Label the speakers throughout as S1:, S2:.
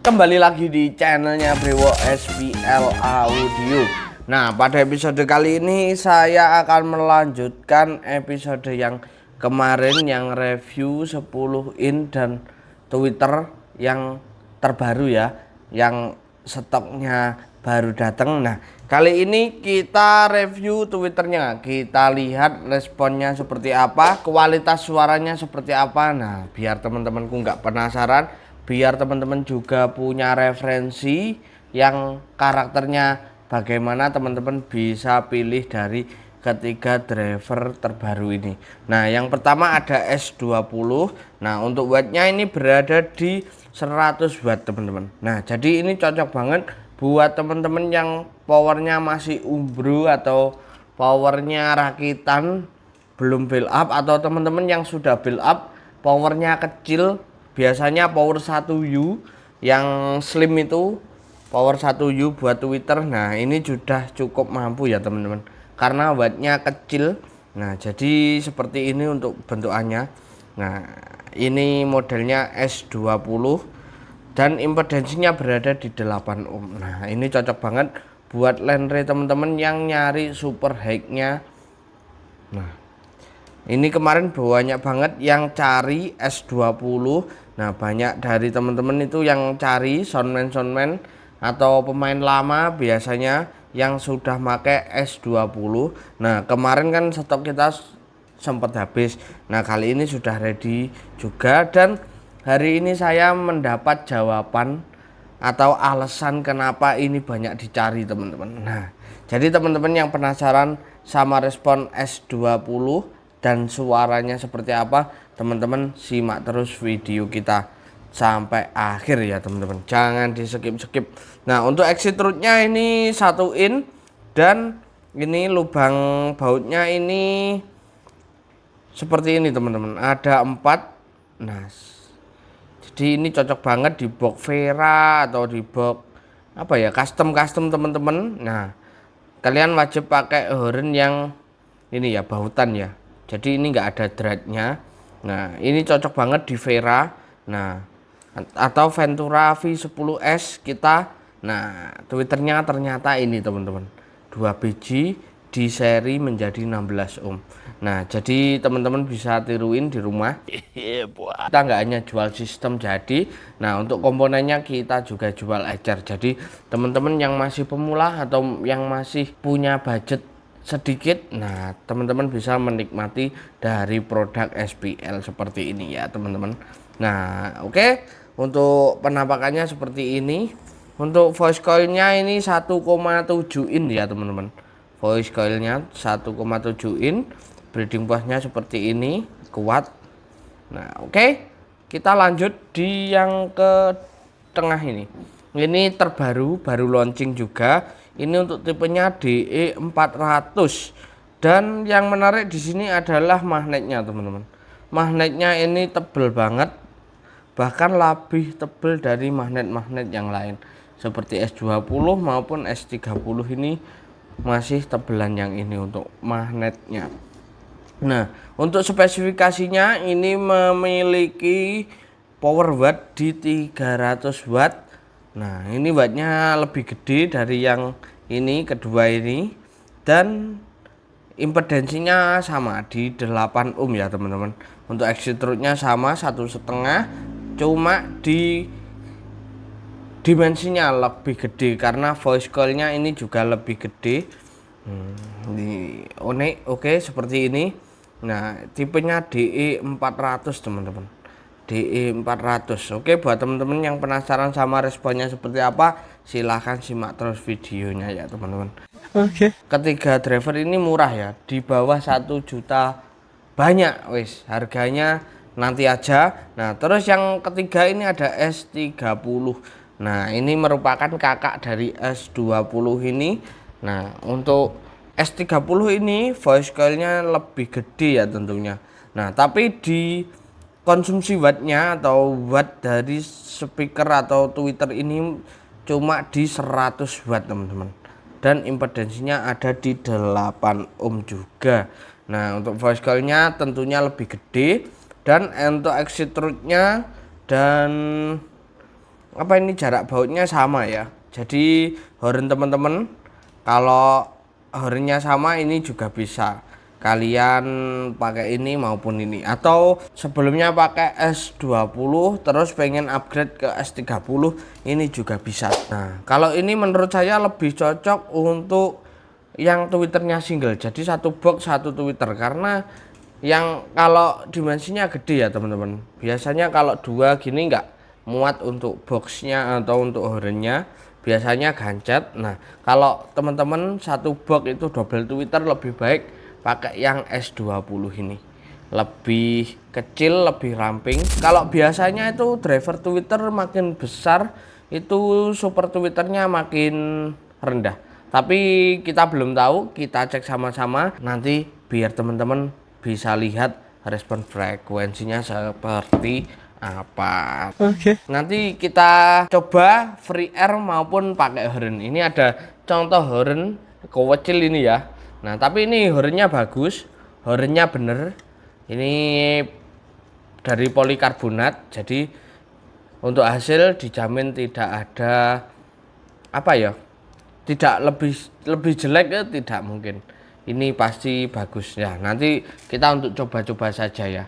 S1: Kembali lagi di channelnya Brewo SPL Audio. Nah, pada episode kali ini saya akan melanjutkan episode yang kemarin yang review 10 in dan Twitter yang terbaru ya, yang stoknya baru datang. Nah, kali ini kita review Twitternya, kita lihat responnya seperti apa, kualitas suaranya seperti apa. Nah, biar teman-temanku nggak penasaran, biar teman-teman juga punya referensi yang karakternya bagaimana, teman-teman bisa pilih dari ketiga driver terbaru ini. Nah, yang pertama ada S20. Nah, untuk wattnya ini berada di 100 watt teman-teman. Nah, jadi ini cocok banget buat teman-teman yang powernya masih umbro atau powernya rakitan, belum build up, atau teman-teman yang sudah build up powernya kecil. Biasanya power 1U yang slim itu power 1U buat Twitter. Nah, ini sudah cukup mampu ya teman-teman, karena wattnya kecil. Nah, jadi seperti ini untuk bentukannya. Nah, ini modelnya S20 dan impedensinya berada di 8 ohm. Nah, ini cocok banget buat Landre teman-teman yang nyari super high-nya. Nah, ini kemarin banyak banget yang cari S20. Nah, banyak dari teman-teman itu yang cari soundman atau pemain lama biasanya yang sudah pakai S20. Nah, kemarin kan stok kita sempat habis. Nah, kali ini sudah ready juga, dan hari ini saya mendapat jawaban atau alasan kenapa ini banyak dicari teman-teman. Nah, jadi teman-teman yang penasaran sama respon S20 dan suaranya seperti apa, teman-teman simak terus video kita sampai akhir ya teman-teman, jangan di skip. Nah, untuk exit rootnya ini 1 in, dan ini lubang bautnya ini seperti ini teman-teman, ada 4. Nah, jadi ini cocok banget di box Vera atau di box apa ya, custom teman-teman. Nah, kalian wajib pakai horn yang ini ya, bahutan ya, jadi ini enggak ada dreadnya. Nah, ini cocok banget di Vera, nah, atau Ventura V10S kita. Nah, Twitternya ternyata ini teman-teman, 2 biji di seri menjadi 16 ohm. Nah, jadi teman-teman bisa tiruin di rumah. Kita nggak hanya jual sistem jadi, nah untuk komponennya kita juga jual ecer. Jadi teman-teman yang masih pemula atau yang masih punya budget sedikit, nah teman-teman bisa menikmati dari produk SPL seperti ini ya teman-teman. Nah, oke, untuk penampakannya seperti ini. Untuk voice coilnya ini 1,7 in ya teman-teman, voice coilnya 1,7 in, breeding postnya seperti ini, kuat. Nah, oke, kita lanjut di yang ke tengah ini. Ini terbaru, baru launching juga. Ini untuk tipenya DE400, dan yang menarik di sini adalah magnetnya teman-teman. Magnetnya ini tebel banget, bahkan lebih tebel dari magnet-magnet yang lain seperti S20 maupun S30. ini masih tebelan yang ini untuk magnetnya. Nah, untuk spesifikasinya ini memiliki power watt di 300 watt. Nah, ini wattnya lebih gede dari yang ini, kedua ini, dan impedensinya sama di 8 ohm ya teman-teman. Untuk exit rootnya sama 1,5, cuma di dimensinya lebih gede karena voice coilnya ini juga lebih gede. Di oke, seperti ini. Nah, tipenya DE400 teman-teman, DE400. Oke, buat teman-teman yang penasaran sama responnya seperti apa, silahkan simak terus videonya ya teman-teman. Oke. Ketiga driver ini murah ya, di bawah 1 juta banyak wis harganya, nanti aja. Nah, terus yang ketiga ini ada S30. Nah, ini merupakan kakak dari S20 ini. Nah, untuk S30 ini voice coilnya lebih gede ya tentunya. Nah, tapi di konsumsi wattnya atau watt dari speaker atau Twitter ini cuma di 100 watt teman-teman, dan impedensinya ada di 8 ohm juga. Nah, untuk voice coilnya tentunya lebih gede, dan untuk exit rootnya dan apa ini jarak bautnya sama ya. Jadi horn teman-teman, kalau hornnya sama ini juga bisa kalian pakai ini maupun ini, atau sebelumnya pakai S20 terus pengen upgrade ke S30 ini juga bisa. Nah kalau ini menurut saya lebih cocok untuk yang tweeternya single, jadi satu box satu tweeter, karena yang kalau dimensinya gede ya teman-teman, biasanya kalau dua gini nggak muat untuk boxnya atau untuk hornnya, biasanya gancet. Nah kalau teman-teman satu box itu double tweeter, lebih baik pakai yang S20 ini, lebih kecil, lebih ramping. Kalau biasanya itu driver tweeter makin besar itu super tweeternya makin rendah, tapi kita belum tahu, kita cek sama-sama nanti biar teman-teman bisa lihat respon frekuensinya seperti apa. Nanti kita coba free air maupun pakai horn. Ini ada contoh horn kecil ini ya. Nah tapi ini hornnya bagus, hornnya bener, ini dari polikarbonat, jadi untuk hasil dijamin tidak ada apa ya, tidak lebih jelek ya, tidak mungkin. Ini pasti bagus ya. Nanti kita untuk coba-coba saja ya,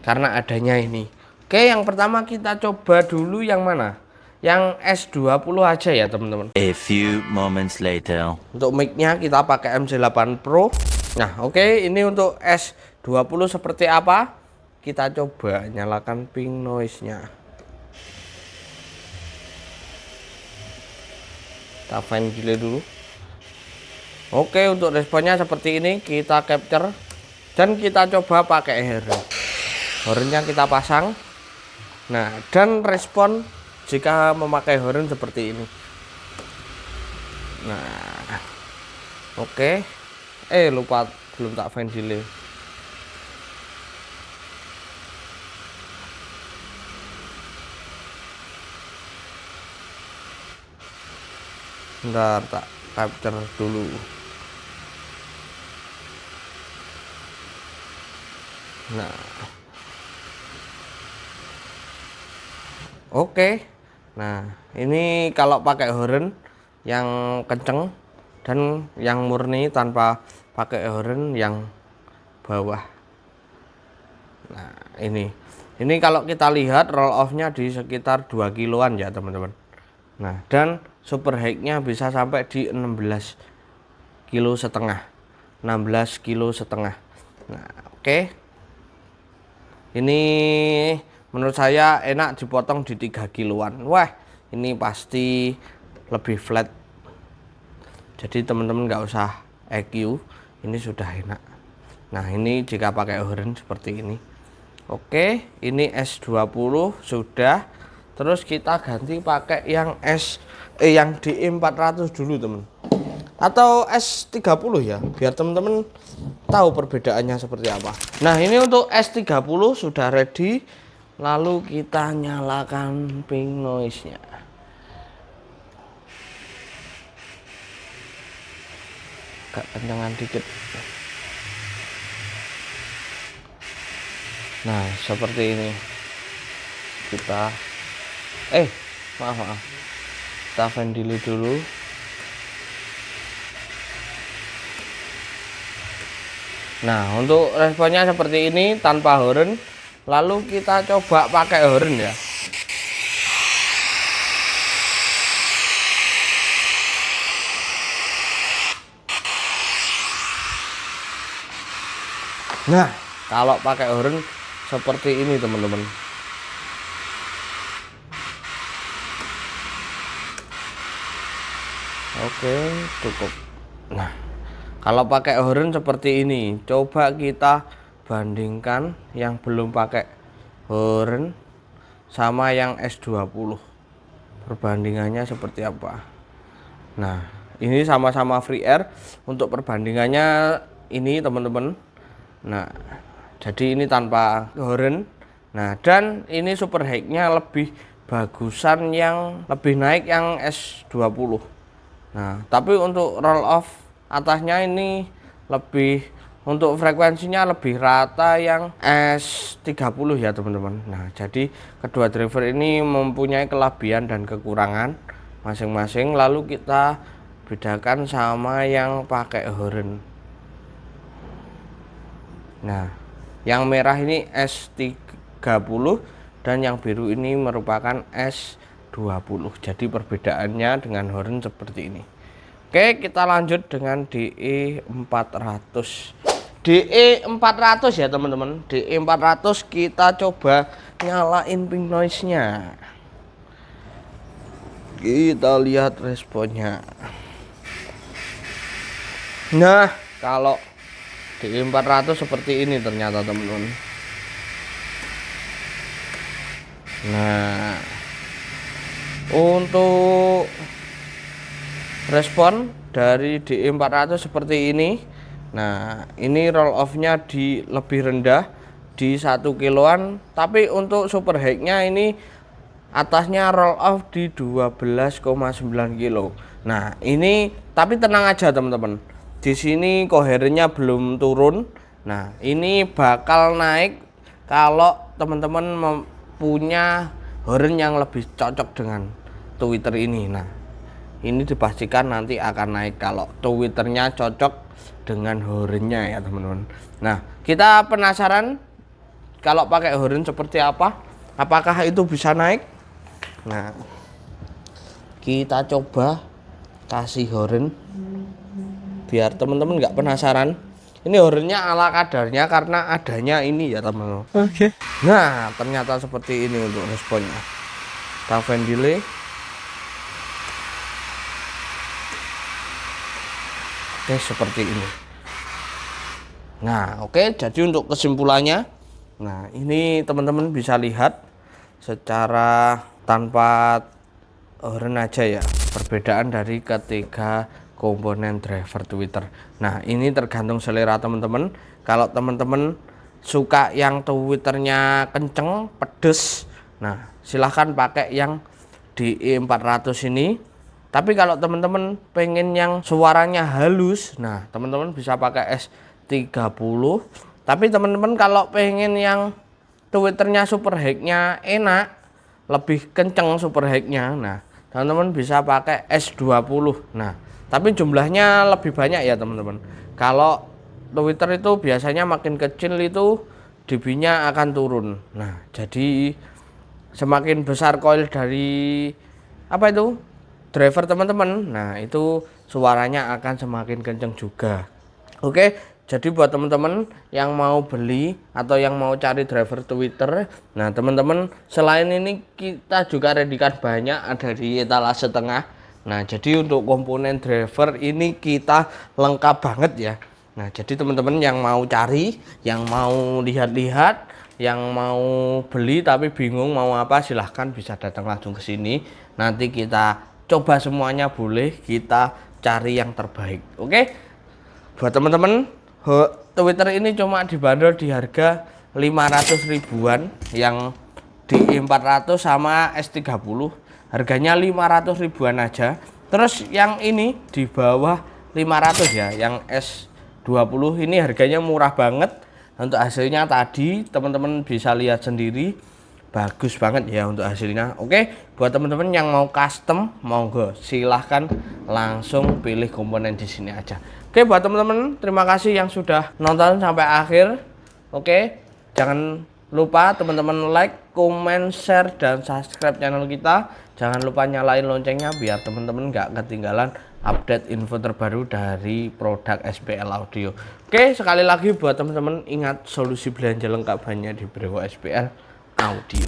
S1: karena adanya ini. Oke, yang pertama kita coba dulu yang mana? Yang S20 aja ya teman-teman.
S2: A few moments later.
S1: Untuk mic-nya kita pakai MC8 Pro. Nah oke, ini untuk S20 seperti apa? Kita coba nyalakan pink noise-nya. Kita fine delay dulu. Oke, untuk responnya seperti ini, kita capture dan kita coba pakai horn. Hornnya kita pasang. Nah, dan respon jika memakai horn seperti ini. Nah, oke. Lupa belum tak fine delay. Bentar, tak capture dulu. Nah, oke. Nah, ini kalau pakai horn yang kenceng dan yang murni tanpa pakai horn yang bawah. Nah, ini kalau kita lihat roll off-nya di sekitar 2 kiloan ya teman-teman. Nah, dan super high-nya bisa sampai di 16 kilo setengah. 16 kilo setengah. Nah, oke. Ini menurut saya enak dipotong di 3 kiloan. Wah, ini pasti lebih flat. Jadi teman-teman nggak usah EQ, ini sudah enak. Nah, ini jika pakai horn seperti ini. Oke, ini S20 sudah. Terus kita ganti pakai yang yang D400 dulu, teman. Atau S30 ya, biar teman-teman tahu perbedaannya seperti apa. Nah, ini untuk S30 sudah ready. Lalu kita nyalakan pink noise-nya. Agak kencengan dikit. Nah, seperti ini. Kita maaf. Kita fan delay dulu. Nah, untuk responnya seperti ini tanpa horn. Lalu kita coba pakai horn ya. Nah, kalau pakai horn seperti ini teman-teman. Oke, cukup. Nah, kalau pakai horn seperti ini, coba kita bandingkan yang belum pakai horn sama yang S20. Perbandingannya seperti apa? Nah, ini sama-sama free air. Untuk perbandingannya ini teman-teman. Nah, jadi ini tanpa horn. Nah, dan ini super high-nya lebih bagusan, yang lebih naik yang S20. Nah, tapi untuk roll off atasnya ini lebih untuk frekuensinya lebih rata yang S30 ya teman-teman. Nah, jadi kedua driver ini mempunyai kelebihan dan kekurangan masing-masing. Lalu kita bedakan sama yang pakai horn. Nah, yang merah ini S30 dan yang biru ini merupakan S20. Jadi perbedaannya dengan horn seperti ini. Oke, kita lanjut dengan DE 400. DE 400 ya teman-teman. DE 400 kita coba nyalain pink noise-nya. Kita lihat responnya. Nah, kalau DE 400 seperti ini ternyata teman-teman. Nah, untuk respon dari DE 400 seperti ini. Nah, ini roll off-nya di lebih rendah di 1 kiloan, tapi untuk super high-nya ini atasnya roll off di 12,9 kilo. Nah, ini tapi tenang aja teman-teman. Di sini koherennya belum turun. Nah, ini bakal naik kalau teman-teman punya horn yang lebih cocok dengan tweeter ini. Nah, ini dipastikan nanti akan naik kalau tweeternya cocok dengan hornnya ya teman-teman. Nah, kita penasaran kalau pakai horn seperti apa, apakah itu bisa naik. Nah, kita coba kasih horn biar teman-teman nggak penasaran. Ini hornnya ala kadarnya karena adanya ini ya teman-teman. Oke. Nah, ternyata seperti ini untuk responnya. Kita fan delay. Oke, seperti ini. Nah, oke, jadi untuk kesimpulannya, nah ini teman-teman bisa lihat secara tanpa horn aja ya, perbedaan dari ketiga komponen driver tweeter. Nah, ini tergantung selera teman-teman. Kalau teman-teman suka yang tweeternya kenceng, pedes, nah silahkan pakai yang DE 400 ini. Tapi kalau teman-teman pengen yang suaranya halus, nah teman-teman bisa pakai S30. Tapi teman-teman kalau pengen yang tweeternya super high-nya enak, lebih kenceng super high-nya, nah teman-teman bisa pakai S20. Nah, tapi jumlahnya lebih banyak ya teman-teman. Kalau tweeter itu biasanya makin kecil itu dB-nya akan turun. Nah, jadi semakin besar coil dari apa itu? Driver teman-teman, nah itu suaranya akan semakin kenceng juga. Oke, jadi buat teman-teman yang mau beli atau yang mau cari driver tweeter, nah teman-teman selain ini kita juga readikan banyak ada di etalase tengah. Nah, jadi untuk komponen driver ini kita lengkap banget ya. Nah, jadi teman-teman yang mau cari, yang mau lihat-lihat, yang mau beli tapi bingung mau apa, silahkan bisa datang langsung ke sini. Nanti kita coba semuanya, boleh kita cari yang terbaik. Oke, buat teman-teman, tweeter ini cuma dibanderol di harga 500 ribuan, yang DE 400 sama S30 harganya 500 ribuan aja. Terus yang ini di bawah 500 ya, yang S20 ini harganya murah banget. Untuk hasilnya tadi teman-teman bisa lihat sendiri, bagus banget ya untuk hasilnya. Oke, buat teman-teman yang mau custom, monggo silahkan langsung pilih komponen di sini aja. Oke, buat teman-teman terima kasih yang sudah nonton sampai akhir. Oke, jangan lupa teman-teman like, comment, share, dan subscribe channel kita. Jangan lupa nyalain loncengnya biar teman-teman nggak ketinggalan update info terbaru dari produk SPL Audio. Oke, sekali lagi buat teman-teman ingat, solusi belanja lengkap hanya di Brewo SPL Audio.